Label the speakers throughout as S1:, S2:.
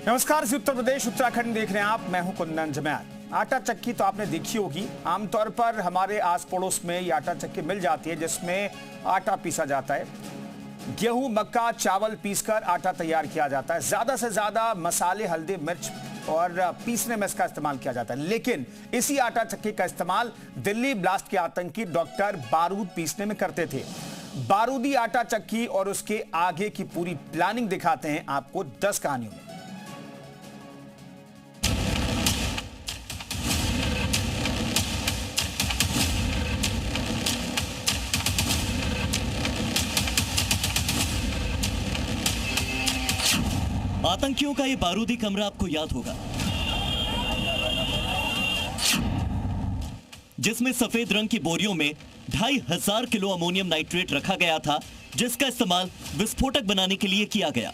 S1: नमस्कार, उत्तर प्रदेश उत्तराखंड देख रहे हैं आप। मैं हूं कुंदन जमैर। आटा चक्की तो आपने देखी होगी। आमतौर पर हमारे आस पड़ोस में ये आटा चक्की मिल जाती है जिसमें आटा पीसा जाता है। गेहूं, मक्का, चावल पीसकर आटा तैयार किया जाता है। ज्यादा से ज्यादा मसाले, हल्दी, मिर्च और पीसने में इसका इस्तेमाल किया जाता है। लेकिन इसी आटा चक्की का इस्तेमाल दिल्ली ब्लास्ट के आतंकी डॉक्टर बारूद पीसने में करते थे। बारूदी आटा चक्की और उसके आगे की पूरी प्लानिंग दिखाते हैं आपको 10 कहानियों में।
S2: आतंकियों का ये बारूदी कमरा आपको याद होगा, जिसमें सफेद रंग की बोरियों में 2500 किलो अमोनियम नाइट्रेट रखा गया था, जिसका इस्तेमाल विस्फोटक बनाने के लिए किया गया।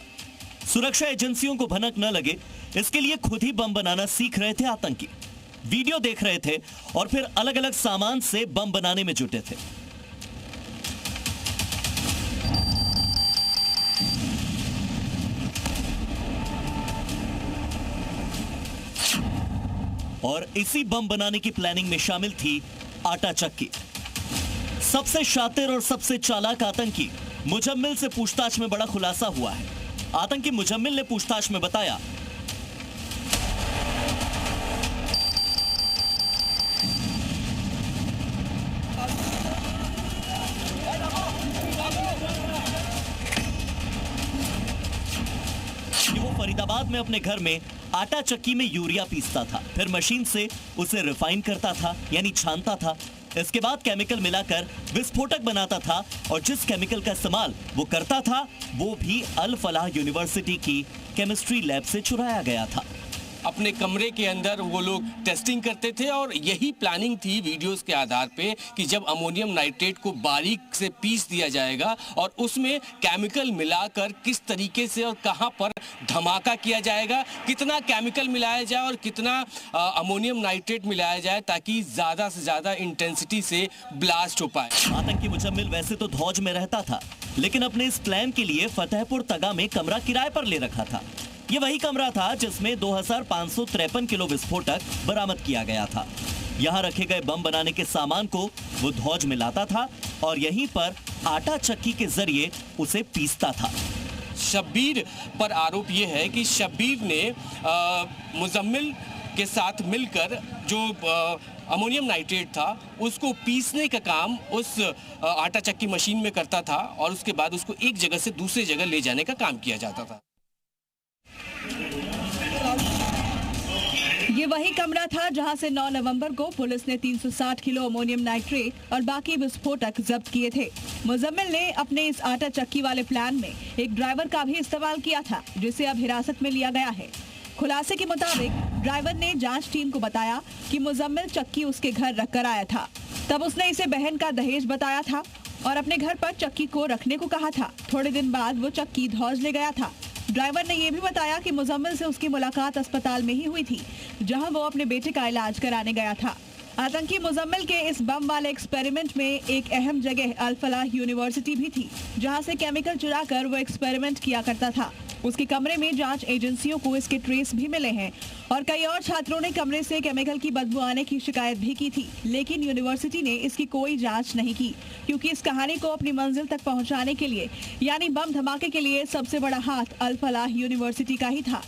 S2: सुरक्षा एजेंसियों को भनक न लगे, इसके लिए खुद ही बम बनाना सीख रहे थे आतंकी। वीडियो देख रहे थे और फिर अलग अलग सामान से बम बनाने में जुटे थे। और इसी बम बनाने की प्लानिंग में शामिल थी आटा चक्की। सबसे शातिर और सबसे चालाक आतंकी मुजम्मिल से पूछताछ में बड़ा खुलासा हुआ है। आतंकी मुजम्मिल ने पूछताछ में बताया, कि वो फरीदाबाद में अपने घर में आटा चक्की में यूरिया पीसता था, फिर मशीन से उसे रिफाइन करता था, यानी छानता था। इसके बाद केमिकल मिलाकर विस्फोटक बनाता था और जिस केमिकल का इस्तेमाल वो करता था वो भी अल फलाह यूनिवर्सिटी की केमिस्ट्री लैब से चुराया गया था।
S3: अपने कमरे के अंदर वो लोग टेस्टिंग करते थे और यही प्लानिंग थी वीडियोस के आधार पे कि जब अमोनियम नाइट्रेट को बारीक से पीस दिया जाएगा और उसमें केमिकल मिलाकर किस तरीके से और कहां पर धमाका किया जाएगा, कितना केमिकल मिलाया जाए और कितना अमोनियम नाइट्रेट मिलाया जाए ताकि ज़्यादा से ज़्यादा इंटेंसिटी से ब्लास्ट हो पाए।
S2: आतंकी मुजम्मिल वैसे तो धौज में रहता था, लेकिन अपने इस प्लान के लिए फतेहपुर तगा में कमरा किराए पर ले रखा था। ये वही कमरा था जिसमें 2553 किलो विस्फोटक बरामद किया गया था। यहाँ रखे गए बम बनाने के सामान को वो धौज में लाता था और यहीं पर आटा चक्की के जरिए उसे पीसता था।
S3: शब्बीर पर आरोप यह है कि शब्बीर ने मुजम्मिल के साथ मिलकर जो अमोनियम नाइट्रेट था उसको पीसने का काम उस आटा चक्की मशीन में करता था और उसके बाद उसको एक जगह से दूसरी जगह ले जाने का काम किया जाता था।
S4: ये वही कमरा था जहां से 9 नवंबर को पुलिस ने 360 किलो अमोनियम नाइट्रेट और बाकी विस्फोटक जब्त किए थे। मुजम्मिल ने अपने इस आटा चक्की वाले प्लान में एक ड्राइवर का भी इस्तेमाल किया था, जिसे अब हिरासत में लिया गया है। खुलासे के मुताबिक ड्राइवर ने जांच टीम को बताया कि मुजम्मिल चक्की उसके घर रख कर आया था। तब उसने इसे बहन का दहेज बताया था और अपने घर पर चक्की को रखने को कहा था। थोड़े दिन बाद वो चक्की धौज ले गया था। ड्राइवर ने यह भी बताया कि मुजम्मिल से उसकी मुलाकात अस्पताल में ही हुई थी, जहां वो अपने बेटे का इलाज कराने गया था। आतंकी मुजम्मिल के इस बम वाले एक्सपेरिमेंट में एक अहम जगह अल फलाह यूनिवर्सिटी भी थी, जहां से केमिकल चुराकर वो एक्सपेरिमेंट किया करता था। उसके कमरे में जांच एजेंसियों को इसके ट्रेस भी मिले हैं और कई और छात्रों ने कमरे से केमिकल की बदबू आने की शिकायत भी की थी, लेकिन यूनिवर्सिटी ने इसकी कोई जांच नहीं की, क्योंकि इस कहानी को अपनी मंजिल तक पहुंचाने के लिए, यानी बम धमाके के लिए, सबसे बड़ा हाथ अल फलाह यूनिवर्सिटी का ही था।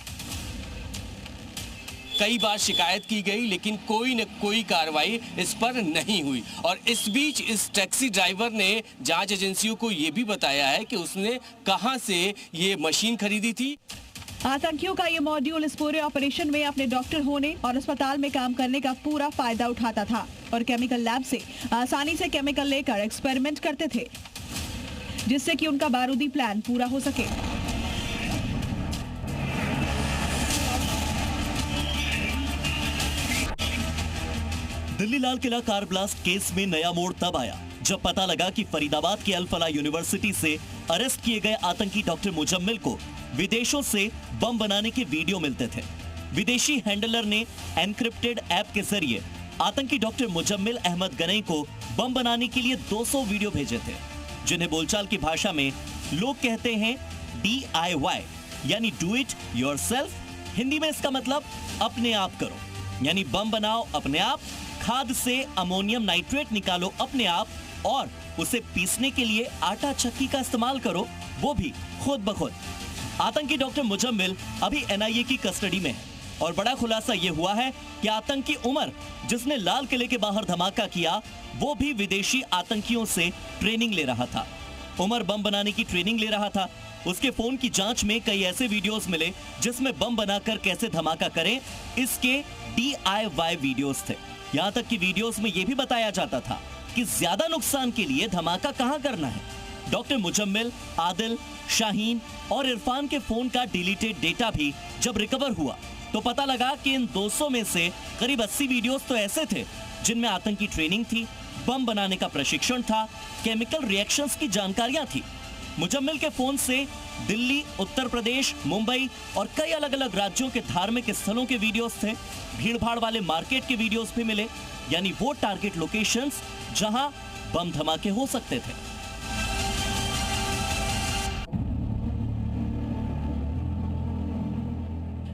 S3: कई बार शिकायत की गई लेकिन कोई न कोई कार्रवाई इस पर नहीं हुई और इस बीच इस टैक्सी ड्राइवर ने जांच एजेंसियों को ये भी बताया है कि उसने कहां से ये मशीन खरीदी थी।
S4: आतंकियों का ये मॉड्यूल इस पूरे ऑपरेशन में अपने डॉक्टर होने और अस्पताल में काम करने का पूरा फायदा उठाता था और केमिकल लैब से आसानी से केमिकल लेकर एक्सपेरिमेंट करते थे, जिससे कि उनका बारूदी प्लान पूरा हो सके।
S2: Delhi Lal Qila car blast case में नया मोड़ तब आया जब पता लगा कि फरीदाबाद की अल फलाह यूनिवर्सिटी से अरेस्ट किए गए आतंकी डॉक्टर मुजम्मिल को विदेशों से बम बनाने के वीडियो मिलते थे। विदेशी हैंडलर ने एनक्रिप्टेड ऐप के जरिए आतंकी डॉक्टर मुजम्मिल अहमद गनई को बम बनाने के लिए 200 वीडियो भेजे थे, जिन्हें बोलचाल की भाषा में लोग कहते हैं DIY यानी डू इट योरसेल्फ हिंदी में इसका मतलब अपने आप करो, यानी बम बनाओ अपने आप, खाद से अमोनियम नाइट्रेट निकालो अपने आप और उसे पीसने के लिए आटा चक्की का इस्तेमाल करो, वो भी खुद ब खुद। आतंकी डॉक्टर मुजम्मिल अभी एनआईए की कस्टडी में है और बड़ा खुलासा यह हुआ है कि आतंकी उमर, जिसने लाल किले के बाहर धमाका किया, वो भी विदेशी आतंकियों से ट्रेनिंग ले रहा था। उमर बम बनाने की ट्रेनिंग ले रहा था। उसके फोन की जांच में कई ऐसे वीडियोस मिले जिसमें बम बनाकर कैसे धमाका करें, इसके DIY वीडियोस थे। यहां तक कि वीडियोस में यह भी बताया जाता था कि ज्यादा नुकसान के लिए धमाका कहां करना है। डॉक्टर मुजम्मिल, आदिल, शाहीन और इरफान के फोन का डिलीटेड डेटा भी जब रिकवर हुआ तो पता लगा कि इन 200 में से करीब 80 वीडियोस तो ऐसे थे जिनमें आतंकी ट्रेनिंग थी, बम बनाने का प्रशिक्षण था, केमिकल रिएक्शंस की जानकारियां थी। मुजम्मिल के फोन से दिल्ली, उत्तर प्रदेश, मुंबई और कई अलग अलग राज्यों के धार्मिक स्थलों के वीडियोस थे। भीड़भाड़ वाले मार्केट के वीडियोस भी मिले, यानी वो टारगेट लोकेशंस जहां बम धमाके हो सकते थे।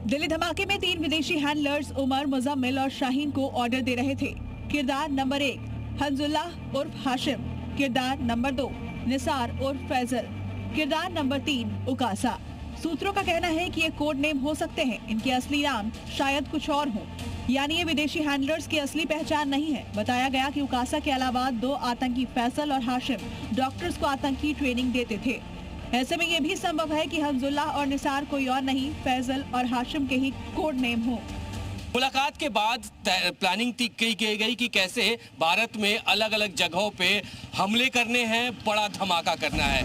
S4: दिल्ली धमाके में 3 विदेशी हैंडलर्स उमर, मुजम्मिल और शाहीन को ऑर्डर दे रहे थे। किरदार नंबर 1 हंजुल्लाह उर्फ हाशिम, किरदार नंबर 2 निसार उर्फ फैजल, किरदार नंबर 3 उकासा। सूत्रों का कहना है कि ये कोड नेम हो सकते हैं, इनके असली नाम शायद कुछ और हों, यानी ये विदेशी हैंडलर्स की असली पहचान नहीं है। बताया गया कि उकासा के अलावा 2 आतंकी फैसल और हाशिम डॉक्टर्स को आतंकी ट्रेनिंग देते थे। ऐसे में यह भी संभव है कि हंजुल्लाह और निसार कोई और नहीं, फैजल और हाशिम के ही कोड नेम हो।
S3: मुलाकात के बाद प्लानिंग की गई कि कैसे भारत में अलग अलग जगहों पे हमले करने हैं, बड़ा धमाका करना है।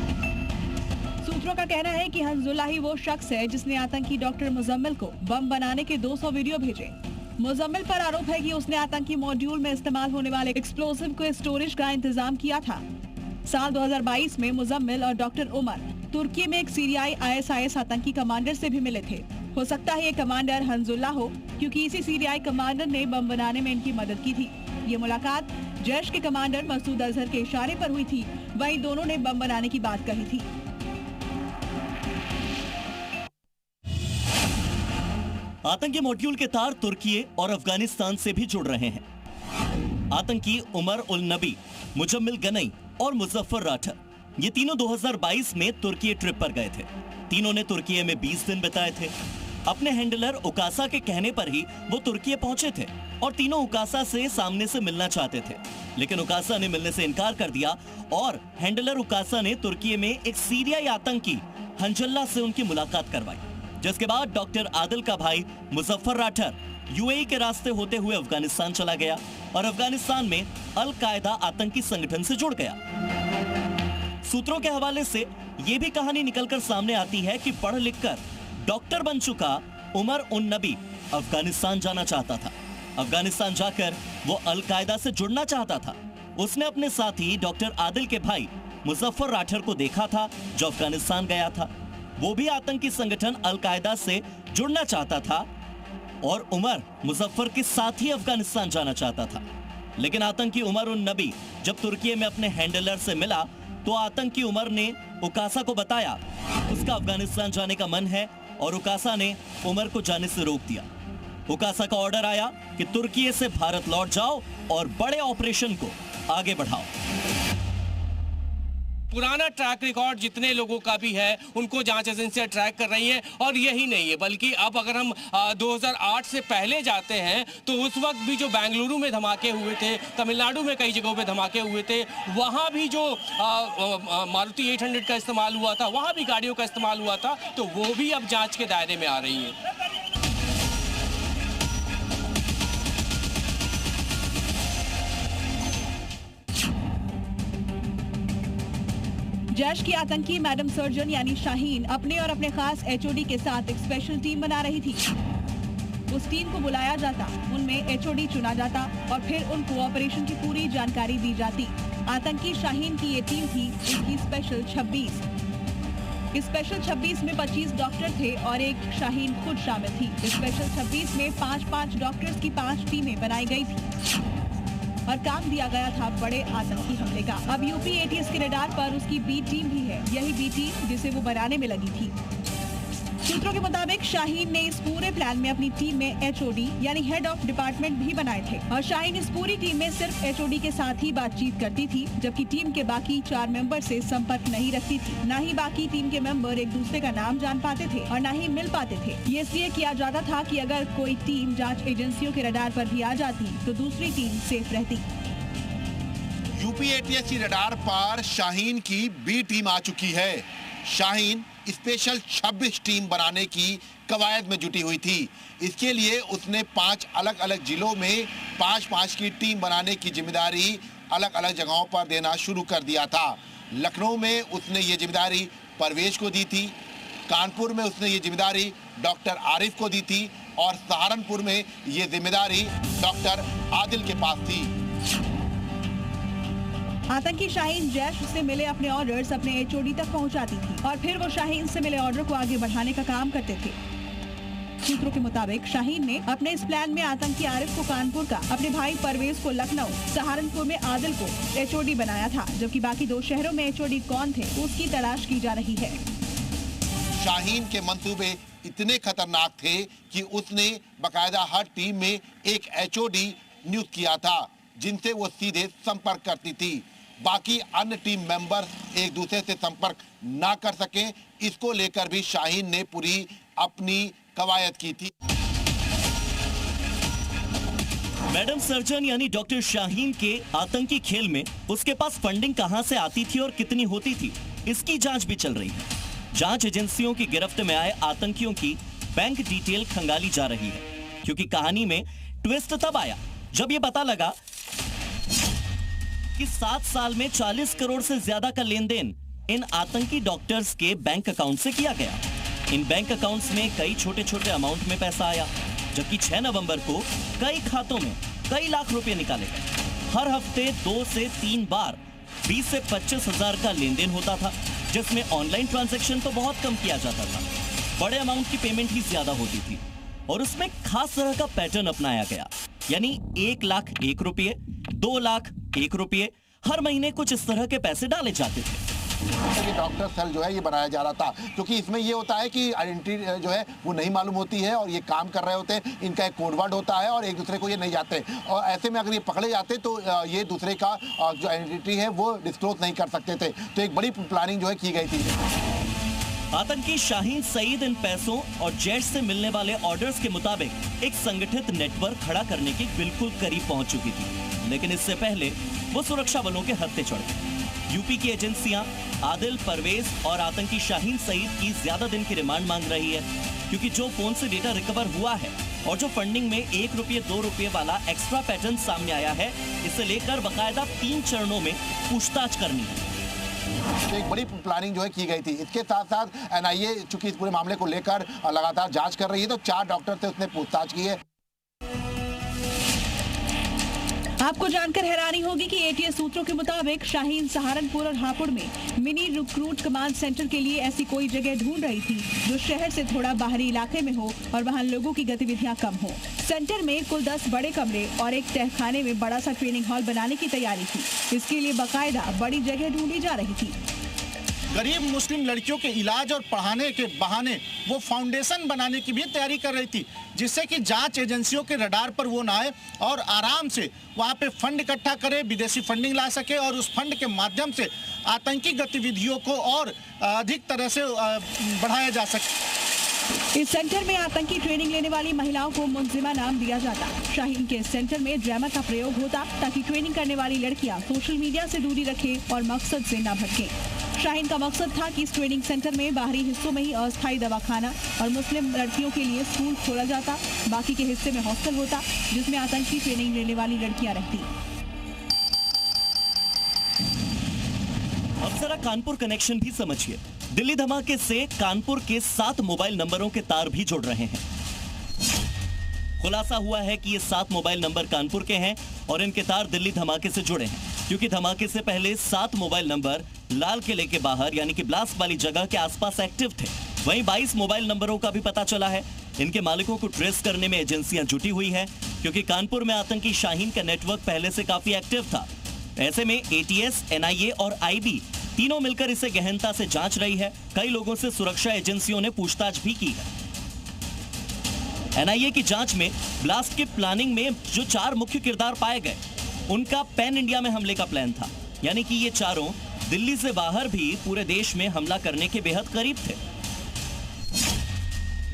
S4: सूत्रों का कहना है कि हंजुल्लाह ही वो शख्स है जिसने आतंकी डॉक्टर मुजम्मिल को बम बनाने के 200 वीडियो भेजे। मुजम्मिल पर आरोप है कि उसने आतंकी मॉड्यूल में इस्तेमाल होने वाले एक्सप्लोसिव को स्टोरेज का इंतजाम किया था। साल 2022 में मुजम्मिल और डॉक्टर उमर तुर्की में एक सीरियाई ISIS आतंकी कमांडर से भी मिले थे। हो सकता है ये कमांडर हंजुल्लाह हो, क्योंकि इसी सीरियाई कमांडर ने बम बनाने में इनकी मदद की थी। ये मुलाकात जैश के कमांडर मसूद अजहर के इशारे पर हुई थी, वहीं दोनों ने बम बनाने की बात कही थी।
S2: आतंकी मॉड्यूल के तार तुर्की और अफगानिस्तान से भी जुड़ रहे हैं। आतंकी उमर उल नबी, मुजम्मिल गनई और मुजफ्फर राठर, ये तीनों 2022 में तुर्की ट्रिप पर गए थे। तीनों ने तुर्की में 20 दिन बिताए थे। अपने हैंडलर उकासा के कहने पर ही वो तुर्की पहुंचे थे और तीनों उकासा से सामने से मिलना चाहते थे, लेकिन उकासा ने मिलने से इनकार कर दिया और हैंडलर उकासा ने तुर्की में एक सीरियाई आतंकी हंजुल्लाह से उनकी मुलाकात करवाई, जिसके बाद डॉक्टर आदिल का भाई मुजफ्फर राठर UAE के रास्ते होते हुए अफगानिस्तान चला गया और अफगानिस्तान में अल कायदा आतंकी संगठन से जुड़ गया। सूत्रों के हवाले से यह भी कहानी निकलकर सामने आती है कि पढ़ लिखकर डॉक्टर बन चुका उमर उन नबी अफगानिस्तान जाना चाहता था। अफगानिस्तान जाकर वो अल कायदा से जुड़ना चाहता था। उसने अपने साथी डॉक्टर आदिल के भाई मुजफ्फर राठर को देखा था जो अफगानिस्तान गया था। वो भी आतंकी संगठन अल कायदा से जुड़ना चाहता था और उमर मुजफ्फर के साथ ही अफगानिस्तान जाना चाहता था। लेकिन आतंकी उमर उन नबी जब तुर्की में अपने हैंडलर से मिला तो आतंकी उमर ने उकासा को बताया उसका अफगानिस्तान जाने का मन है और उकासा ने उमर को जाने से रोक दिया। उकासा का ऑर्डर आया कि तुर्की से भारत लौट जाओ और बड़े ऑपरेशन को आगे बढ़ाओ।
S3: पुराना ट्रैक रिकॉर्ड जितने लोगों का भी है उनको जांच एजेंसियां ट्रैक कर रही हैं और यही नहीं है बल्कि अब अगर हम 2008 से पहले जाते हैं तो उस वक्त भी जो बेंगलुरु में धमाके हुए थे, तमिलनाडु में कई जगहों पे धमाके हुए थे, वहां भी जो मारुति 800 का इस्तेमाल हुआ था, वहां भी गाड़ियों का इस्तेमाल हुआ था, तो वो भी अब जांच के दायरे में आ रही है।
S4: जैश की आतंकी मैडम सर्जन यानी शाहीन अपने और अपने खास HOD के साथ एक स्पेशल टीम बना रही थी। उस टीम को बुलाया जाता, उनमें HOD चुना जाता और फिर उनको ऑपरेशन की पूरी जानकारी दी जाती। आतंकी शाहीन की ये टीम थी इसकी स्पेशल 26। इस स्पेशल 26 में 25 डॉक्टर थे और एक शाहीन खुद शामिल थी। इस स्पेशल 26 में 5-5 डॉक्टर्स की 5 टीमें बनाई गई थी और काम दिया गया था बड़े आतंकी हमले का। अब यूपी ATS के रडार पर उसकी B टीम भी है, यही B टीम जिसे वो बनाने में लगी थी। सूत्रों के मुताबिक शाहीन ने इस पूरे प्लान में अपनी टीम में एचओडी यानी हेड ऑफ डिपार्टमेंट भी बनाए थे और शाहीन इस पूरी टीम में सिर्फ एचओडी के साथ ही बातचीत करती थी, जबकि टीम के बाकी 4 मेंबर से संपर्क नहीं रखती थी। न ही बाकी टीम के मेंबर एक दूसरे का नाम जान पाते थे और न ही मिल पाते थे। ये इसलिए किया जाता था कि अगर कोई टीम जांच एजेंसियों के रडार पर भी आ जाती तो दूसरी टीम सेफ रहती।
S5: यूपी एटीएस रडार पर शाहीन की बी टीम आ चुकी है। शाहीन स्पेशल 26 टीम बनाने की कवायद में जुटी हुई थी। इसके लिए उसने 5 अलग अलग जिलों में 5-5 की टीम बनाने की जिम्मेदारी अलग अलग जगहों पर देना शुरू कर दिया था। लखनऊ में उसने ये जिम्मेदारी परवेज को दी थी, कानपुर में उसने ये जिम्मेदारी डॉक्टर आरिफ को दी थी और सहारनपुर में ये जिम्मेदारी डॉक्टर आदिल के पास थी।
S4: आतंकी शाहीन जैश से मिले अपने ऑर्डर्स अपने एचओडी तक पहुंचाती थी और फिर वो शाहीन से मिले ऑर्डर को आगे बढ़ाने का काम करते थे। सूत्रों के मुताबिक शाहीन ने अपने इस प्लान में आतंकी आरिफ को कानपुर का, अपने भाई परवेज को लखनऊ, सहारनपुर में आदिल को एचओडी बनाया था, जबकि बाकी 2 शहरों में एचओडी कौन थे उसकी तलाश की जा रही है।
S5: शाहीन के मंसूबे इतने खतरनाक थे कि उसने बाकायदा हर टीम में एक एचओडी नियुक्त किया था जिनसे वो सीधे संपर्क करती थी। बाकी अन्य टीम मेंबर एक दूसरे से संपर्क ना कर सके, इसको लेकर भी शाहीन ने पूरी अपनी कवायद की थी।
S2: मैडम सर्जन यानी डॉक्टर शाहीन के आतंकी खेल में उसके पास फंडिंग कहां से आती थी और कितनी होती थी, इसकी जांच भी चल रही है। जांच एजेंसियों की गिरफ्त में आए आतंकियों की बैंक डिटेल खंगाली जा रही है, क्योंकि कहानी में ट्विस्ट तब आया जब ये पता लगा कि 7 साल में 40 करोड़ से ज्यादा का लेन देन इन आतंकी डॉक्टर्स के बैंक अकाउंट से किया गया। इन बैंक अकाउंट्स में कई छोटे छोटे अमाउंट में पैसा आया, जबकि 6 नवंबर को कई खातों में कई लाख रुपए निकाले गए। हर हफ्ते 2 से 3 बार 20 से 25 हजार का लेन देन होता था, जिसमें ऑनलाइन ट्रांजैक्शन तो बहुत कम किया जाता था। बड़े अमाउंट की पेमेंट ही ज्यादा होती थी और उसमें खास तरह का पैटर्न अपनाया गया, यानी 1 लाख 1 रुपये, 2 लाख 1 रुपये, हर महीने कुछ इस तरह के पैसे डाले जाते थे।
S5: ये डॉक्टर सेल जो है ये बनाया जा रहा था, क्योंकि इसमें ये होता है कि आइडेंटिटी जो है वो नहीं मालूम होती है और ये काम कर रहे होते हैं, इनका एक कोडवर्ड होता है और एक दूसरे को ये नहीं जाते, और ऐसे में अगर ये पकड़े जाते तो ये दूसरे का जो आइडेंटिटी है वो डिस्क्लोज नहीं कर सकते थे। तो एक बड़ी प्लानिंग जो है की गई थी।
S2: आतंकी शाहीन सईद इन पैसों और जेट से मिलने वाले ऑर्डर्स के मुताबिक एक संगठित नेटवर्क खड़ा करने के बिल्कुल करीब पहुंच चुकी थी, लेकिन इससे पहले वो सुरक्षा बलों के हत्थे चढ़ गए। यूपी की एजेंसियां आदिल, परवेज और आतंकी शाहीन सईद की ज्यादा दिन की रिमांड मांग रही है, क्योंकि जो फोन से डेटा रिकवर हुआ है और जो फंडिंग में 1 रुपये 2 रुपये वाला एक्स्ट्रा पैटर्न सामने आया है, इसे लेकर बाकायदा 3 चरणों में पूछताछ करनी है।
S5: तो एक बड़ी प्लानिंग जो है की गई थी। इसके साथ साथ एनआईए चूंकि इस पूरे मामले को लेकर लगातार जांच कर रही है, तो 4 डॉक्टर से उसने पूछताछ की है।
S4: आपको जानकर हैरानी होगी कि एटीएस सूत्रों के मुताबिक शाहीन सहारनपुर और हापुड़ में मिनी रिक्रूट कमांड सेंटर के लिए ऐसी कोई जगह ढूंढ रही थी जो शहर से थोड़ा बाहरी इलाके में हो और वहां लोगों की गतिविधियां कम हो। सेंटर में कुल 10 बड़े कमरे और एक तहखाने में बड़ा सा ट्रेनिंग हॉल बनाने की तैयारी थी। इसके लिए बाकायदा बड़ी जगह ढूंढी जा रही थी।
S6: गरीब मुस्लिम लड़कियों के इलाज और पढ़ाने के बहाने वो फाउंडेशन बनाने की भी तैयारी कर रही थी, जिससे कि जांच एजेंसियों के रडार पर वो ना आए और आराम से वहाँ पे फंड इकट्ठा करे, विदेशी फंडिंग ला सके और उस फंड के माध्यम से आतंकी गतिविधियों को और अधिक तरह से बढ़ाया जा सके।
S4: इस सेंटर में आतंकी ट्रेनिंग लेने वाली महिलाओं को मुंजिमा नाम दिया जाता। शाहीन के सेंटर में ड्रामा का प्रयोग होता ताकि ट्रेनिंग करने वाली लड़कियां सोशल मीडिया से दूरी रखें और मकसद से न भटकें। शाहीन का मकसद था कि इस ट्रेनिंग सेंटर में बाहरी हिस्सों में ही अस्थायी दवाखाना और मुस्लिम लड़कियों के लिए स्कूल खोला जाता, बाकी के हिस्से में हॉस्टल होता जिसमें आतंकी ट्रेनिंग लेने वाली लड़कियां रहती।
S2: अब जरा कानपुर कनेक्शन भी समझिए। दिल्ली धमाके से कानपुर के 7 मोबाइल नंबरों के तार भी जुड़ रहे हैं। खुलासा हुआ है कि ये 7 मोबाइल नंबर कानपुर के हैं और इनके तार दिल्ली धमाके से जुड़े हैं, क्योंकि धमाके से पहले 7 मोबाइल नंबर लाल किले के बाहर यानी कि ब्लास्ट वाली जगह के आसपास एक्टिव थे। वहीं 22 मोबाइल नंबरों का भी पता चला है। इनके मालिकों को ट्रेस करने में एजेंसियां जुटी हुई हैं, क्योंकि कानपुर में आतंकी शाहीन का नेटवर्क पहले से काफी एक्टिव था। ऐसे में एटीएस, एनआईए और आईबी तीनों मिलकर इसे गहनता से जांच रही है। कई लोगों से सुरक्षा एजेंसियों ने पूछताछ भी की है। एनआईए की जांच में ब्लास्ट के प्लानिंग में जो 4 मुख्य किरदार पाए गए, उनका पैन इंडिया में हमले का प्लान था, यानी कि ये चारों दिल्ली से बाहर भी पूरे देश में हमला करने के बेहद करीब थे।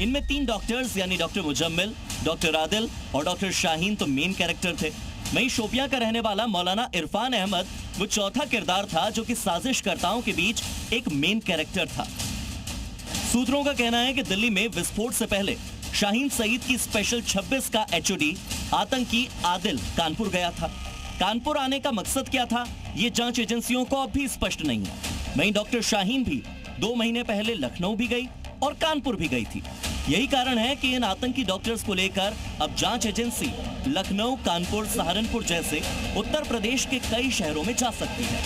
S2: इनमें 3 डॉक्टर्स यानी डॉक्टर मुजम्मिल, डॉक्टर आदिल और डॉक्टर शाहीन तो मेन कैरेक्टर थे। वहीं शोपियां का रहने वाला मौलाना इरफान अहमद वो चौथा किरदार था, जो कि साजिशकर्ताओं के बीच एक मेन कैरेक्टर था। सूत्रों का कहना है कि दिल्ली में विस्फोट से पहले शाहीन सईद की स्पेशल 26 का एचओडी आतंकी आदिल कानपुर गया था। कानपुर आने का मकसद क्या था, ये जांच एजेंसियों को अब भी स्पष्ट नहीं है। वहीं डॉक्टर शाहीन भी 2 महीने पहले लखनऊ भी गई और कानपुर भी गई थी। यही कारण है कि इन आतंकी डॉक्टर्स को लेकर अब जांच एजेंसी लखनऊ, कानपुर, सहारनपुर जैसे उत्तर प्रदेश के कई शहरों में जा सकती है।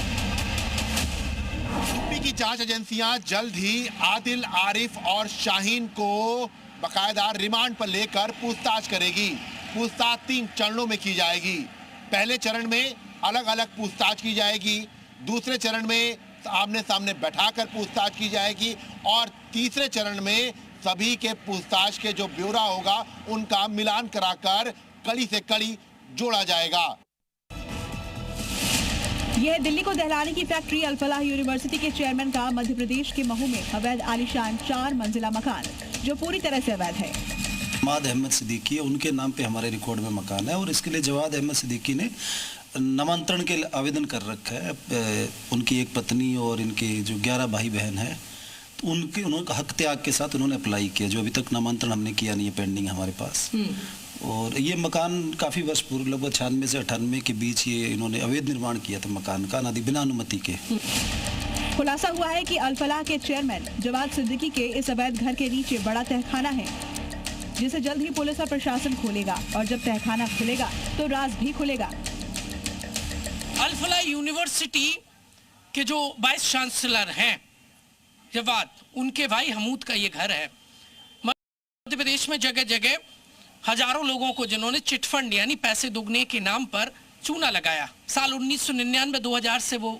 S5: यूपी की जांच एजेंसियां जल्द ही आदिल, आरिफ और शाहीन को बाकायदा रिमांड पर लेकर पूछताछ करेगी। पूछताछ 3 चरणों में की जाएगी। पहले चरण में अलग अलग पूछताछ की जाएगी, दूसरे चरण में आमने सामने बैठाकर पूछताछ की जाएगी और तीसरे चरण में सभी के पूछताछ के जो ब्यौरा होगा उनका मिलान कराकर कड़ी से कड़ी जोड़ा जाएगा।
S4: यह दिल्ली को दहलाने की फैक्ट्री अल-फलाह यूनिवर्सिटी के चेयरमैन का मध्य प्रदेश के महू में अवैध आलीशान 4 मंजिला मकान, जो पूरी तरह से अवैध है।
S7: जवाद अहमद सिद्दीकी, उनके नाम पे हमारे रिकॉर्ड में मकान है और इसके लिए जवाद अहमद सिद्दीकी ने नामांतरण के आवेदन कर रखा है। उनकी एक पत्नी और इनके जो 11 भाई बहन है, तो उन्होंने हक त्याग के साथ उन्होंने अप्लाई किया, जो अभी तक नामांतरण हमने किया नहीं है, पेंडिंग हमारे पास। और ये मकान काफ़ी वर्ष पूर्व, लगभग 96 से 98 के बीच ये इन्होंने अवैध निर्माण किया था मकान का, बिना अनुमति के।
S4: खुलासा हुआ है कि अल-फलाह के चेयरमैन जवाद सिद्दीकी के इस अवैध घर के नीचे बड़ा तहखाना है, जिसे जल्द ही पुलिस और प्रशासन खोलेगा और जब तहखाना खुलेगा तो राज भी खुलेगा।
S8: अल-फलाह यूनिवर्सिटी के जो वाइस चांसलर हैं जवाद, उनके भाई हमूद का ये घर है। मध्य प्रदेश में जगह जगह हजारों लोगों को जिन्होंने चिटफंड यानी पैसे दुगने के नाम पर चूना लगाया, साल 1999-2000 से वो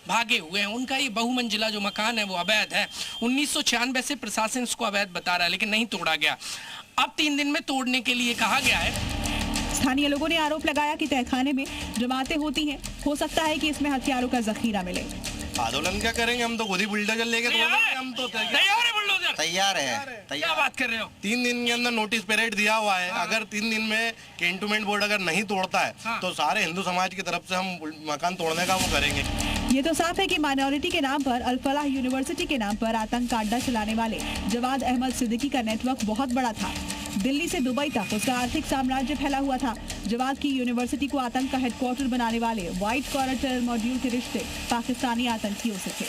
S8: भागे हुए हैं। उनका ये बहुमंजिला जो मकान है वो अवैध है। 1996 से प्रशासन इसको अवैध बता रहा है, लेकिन नहीं तोड़ा गया। अब 3 दिन में तोड़ने के लिए कहा गया है।
S4: स्थानीय लोगों ने आरोप लगाया कि तहखाने में जमातें होती हैं, हो सकता है कि इसमें हथियारों का जखीरा मिले।
S9: आंदोलन क्या करेंगे, हम तो खुद ही बुलडोजर लेके
S8: हम तो तैयार है, बुलडोजर
S9: तैयार है।
S8: क्या बात कर रहे हो?
S9: 3 दिन के अंदर नोटिस पीरियड दिया हुआ है। अगर 3 दिन में कैंटोनमेंट बोर्ड अगर नहीं तोड़ता है तो सारे हिंदू समाज की तरफ से हम मकान तोड़ने का वो करेंगे।
S4: ये तो साफ है कि माइनॉरिटी के नाम पर अल-फलाह यूनिवर्सिटी के नाम पर आतंक का अड्डा चलाने वाले जवाद अहमद सिद्दीकी का नेटवर्क बहुत बड़ा था। दिल्ली से दुबई तक उसका आर्थिक साम्राज्य फैला हुआ था। जवाद की यूनिवर्सिटी को आतंक का हेडक्वार्टर बनाने वाले व्हाइट कॉलर टेरर मॉड्यूल के रिश्ते पाकिस्तानी आतंकियों से थे।